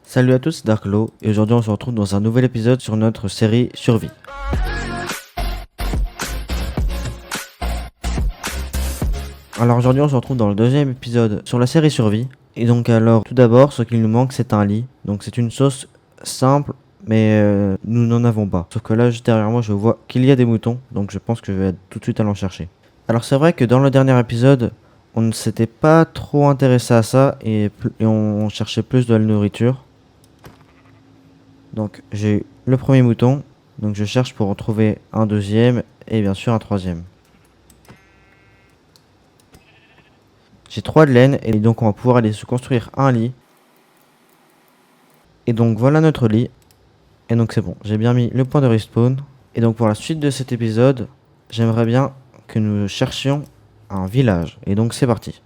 Salut à tous, c'est Darklo et aujourd'hui on se retrouve dans un nouvel épisode sur notre série Survie. Alors aujourd'hui on se retrouve dans le deuxième épisode sur la série Survie. Et donc alors tout d'abord ce qu'il nous manque c'est un lit. Donc c'est une sauce simple mais nous n'en avons pas. Sauf que là juste derrière moi je vois qu'il y a des moutons, donc je pense que je vais tout de suite aller en chercher. Alors c'est vrai que dans le dernier épisode on ne s'était pas trop intéressé à ça et on cherchait plus de la nourriture. Donc j'ai eu le premier mouton, donc je cherche pour en trouver un deuxième et bien sûr un troisième. J'ai 3 de laine et donc on va pouvoir aller se construire un lit. Et donc voilà notre lit. Et donc c'est bon, j'ai bien mis le point de respawn. Et donc pour la suite de cet épisode, j'aimerais bien que nous cherchions un village. Et donc c'est parti.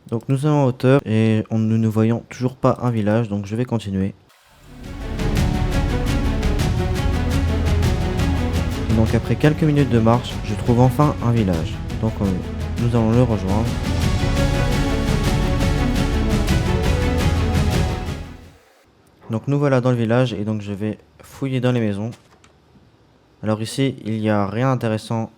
Donc nous sommes en hauteur et nous ne voyons toujours pas un village, donc je vais continuer. Donc après quelques minutes de marche, je trouve enfin un village. Donc nous allons le rejoindre. Donc nous voilà dans le village et donc je vais fouiller dans les maisons. Alors ici il n'y a rien d'intéressant.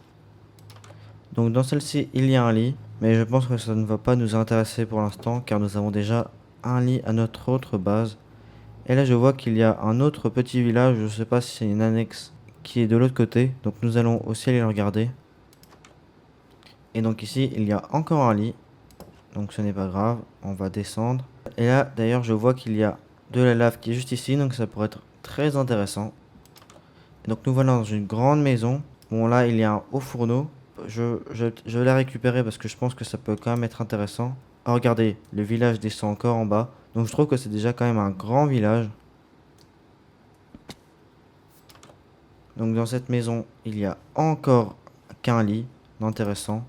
Donc dans celle-ci il y a un lit. Mais je pense que ça ne va pas nous intéresser pour l'instant car nous avons déjà un lit à notre autre base. Et là je vois qu'il y a un autre petit village, je ne sais pas si c'est une annexe qui est de l'autre côté. Donc nous allons aussi aller le regarder. Et donc ici il y a encore un lit. Donc ce n'est pas grave, on va descendre. Et là d'ailleurs je vois qu'il y a de la lave qui est juste ici, donc ça pourrait être très intéressant. Et donc nous voilà dans une grande maison. Bon là il y a un haut fourneau. Je vais la récupérer parce que je pense que ça peut quand même être intéressant. Oh regardez, le village descend encore en bas. Donc je trouve que c'est déjà quand même un grand village. Donc dans cette maison il y a encore qu'un lit d'intéressant.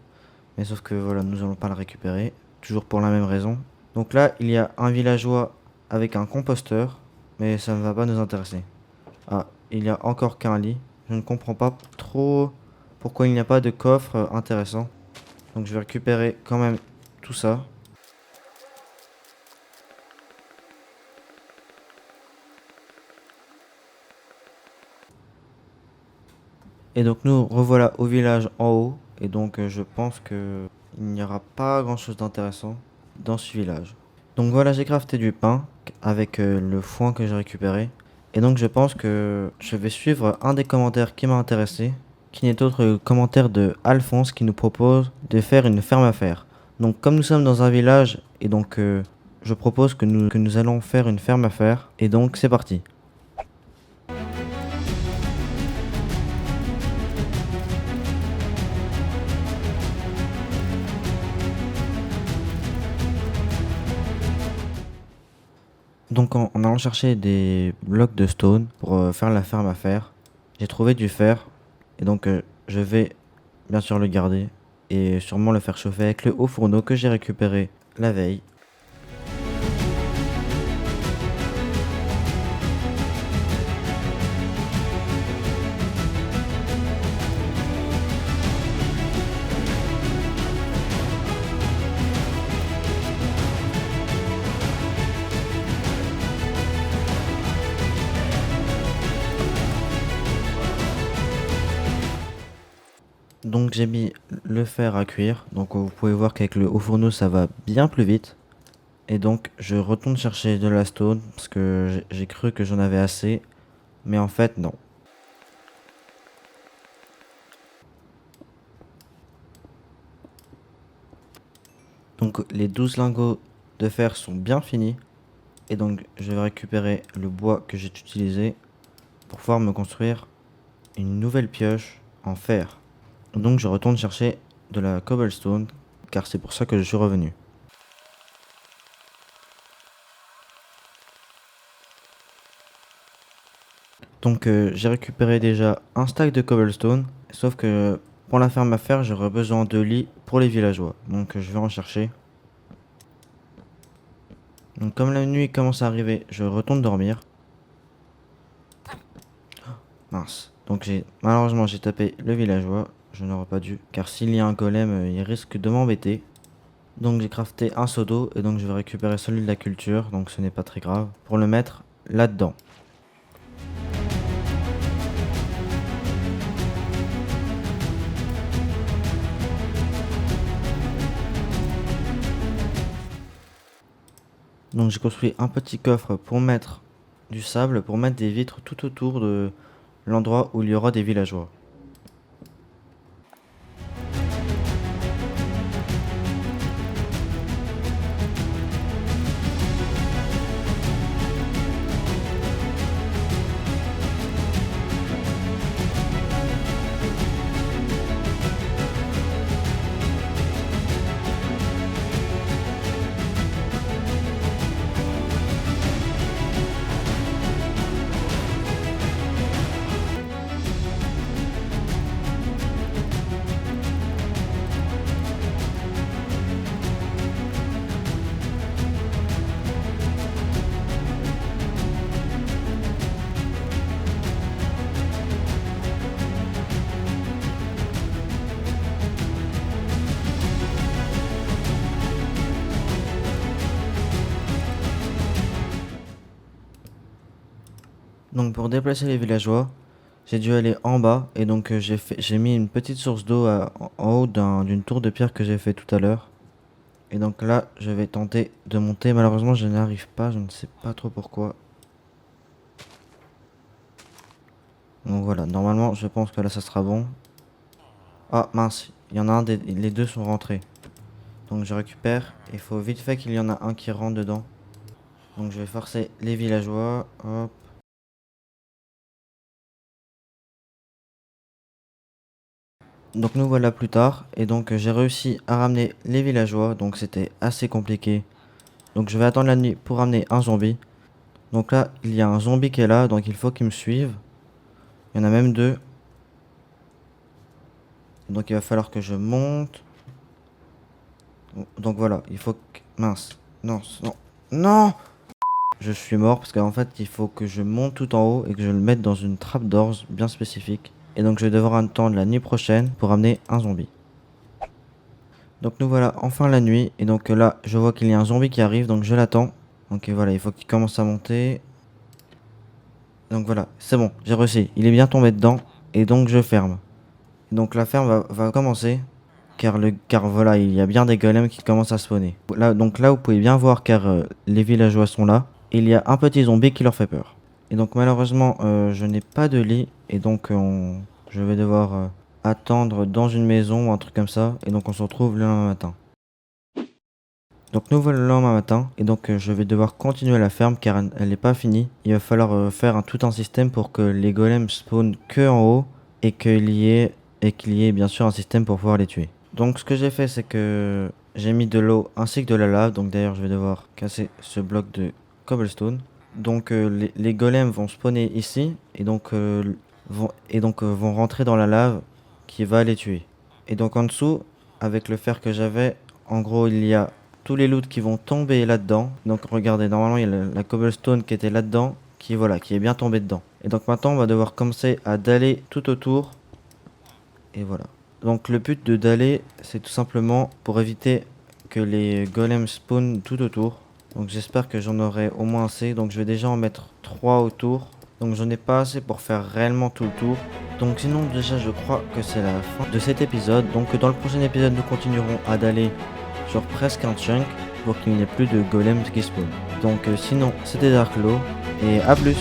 Mais sauf que voilà, nous allons pas le récupérer. Toujours pour la même raison. Donc là il y a un villageois avec un composteur. Mais ça ne va pas nous intéresser. Ah, il y a encore qu'un lit. Je ne comprends pas trop pourquoi il n'y a pas de coffre intéressant. Donc je vais récupérer quand même tout ça. Et donc nous revoilà au village en haut. Et donc je pense que il n'y aura pas grand chose d'intéressant dans ce village. Donc voilà, j'ai crafté du pain avec le foin que j'ai récupéré. Et donc je pense que je vais suivre un des commentaires qui m'a intéressé, qui n'est autre que le commentaire de Alphonse qui nous propose de faire une ferme à fer. Donc comme nous sommes dans un village et donc je propose que nous allons faire une ferme à fer. Et donc c'est parti. Donc en allant chercher des blocs de stone pour faire la ferme à fer, j'ai trouvé du fer. Et donc je vais bien sûr le garder et sûrement le faire chauffer avec le haut fourneau que j'ai récupéré la veille. Donc j'ai mis le fer à cuire. Donc vous pouvez voir qu'avec le haut fourneau ça va bien plus vite. Et donc je retourne chercher de la stone parce que j'ai cru que j'en avais assez. Mais en fait non. Donc les 12 lingots de fer sont bien finis. Et donc je vais récupérer le bois que j'ai utilisé pour pouvoir me construire une nouvelle pioche en fer. Donc je retourne chercher de la cobblestone car c'est pour ça que je suis revenu. Donc j'ai récupéré déjà un stack de cobblestone, sauf que pour la ferme à fer j'aurais besoin de lits pour les villageois. Donc je vais en chercher. Donc comme la nuit commence à arriver, je retourne dormir. Mince. Donc malheureusement j'ai tapé le villageois, je n'aurais pas dû, car s'il y a un golem, il risque de m'embêter. Donc j'ai crafté un seau d'eau et donc je vais récupérer celui de la culture, donc ce n'est pas très grave, pour le mettre là-dedans. Donc j'ai construit un petit coffre pour mettre du sable, pour mettre des vitres tout autour de l'endroit où il y aura des villageois. Donc pour déplacer les villageois, j'ai dû aller en bas et donc j'ai mis une petite source d'eau en haut d'une tour de pierre que j'ai fait tout à l'heure. Et donc là, je vais tenter de monter. Malheureusement, je n'y arrive pas, je ne sais pas trop pourquoi. Donc voilà, normalement, je pense que là, ça sera bon. Ah mince, il y en a un, les deux sont rentrés. Donc je récupère, il faut vite fait qu'il y en a un qui rentre dedans. Donc je vais forcer les villageois, hop. Donc nous voilà plus tard, et donc j'ai réussi à ramener les villageois, donc c'était assez compliqué. Donc je vais attendre la nuit pour ramener un zombie. Donc là, il y a un zombie qui est là, donc il faut qu'il me suive. Il y en a même deux. Donc il va falloir que je monte. Donc voilà, il faut que... Mince. Non, non. Non! Je suis mort parce qu'en fait, il faut que je monte tout en haut et que je le mette dans une trappe d'orge bien spécifique. Et donc je vais devoir attendre la nuit prochaine pour ramener un zombie. Donc nous voilà enfin la nuit. Et donc là, je vois qu'il y a un zombie qui arrive, donc je l'attends. Donc voilà, il faut qu'il commence à monter. Donc voilà, c'est bon, j'ai réussi. Il est bien tombé dedans. Et donc je ferme. Donc la ferme va commencer. Car voilà, il y a bien des golems qui commencent à spawner. Donc là, vous pouvez bien voir car les villageois sont là. Il y a un petit zombie qui leur fait peur. Et donc malheureusement, je n'ai pas de lit. Et donc je vais devoir attendre dans une maison ou un truc comme ça. Et donc on se retrouve le lendemain matin. Donc nous voilà le lendemain matin. Et donc je vais devoir continuer la ferme car elle n'est pas finie. Il va falloir faire tout un système pour que les golems spawnent que en haut. Et qu'il y ait bien sûr un système pour pouvoir les tuer. Donc ce que j'ai fait, c'est que j'ai mis de l'eau ainsi que de la lave. Donc d'ailleurs je vais devoir casser ce bloc de cobblestone. Donc les golems vont spawner ici et donc vont rentrer dans la lave qui va les tuer. Et donc en dessous, avec le fer que j'avais, en gros il y a tous les loots qui vont tomber là-dedans. Donc regardez, normalement il y a la cobblestone qui était là-dedans, qui est bien tombée dedans. Et donc maintenant on va devoir commencer à daller tout autour. Et voilà. Donc le but de daller, c'est tout simplement pour éviter que les golems spawnent tout autour. Donc j'espère que j'en aurai au moins assez. Donc je vais déjà en mettre 3 autour. Donc j'en ai pas assez pour faire réellement tout le tour. Donc sinon déjà je crois que c'est la fin de cet épisode. Donc dans le prochain épisode nous continuerons à daller sur presque un chunk pour qu'il n'y ait plus de golems qui spawnent. Donc sinon c'était Darklaw et à plus.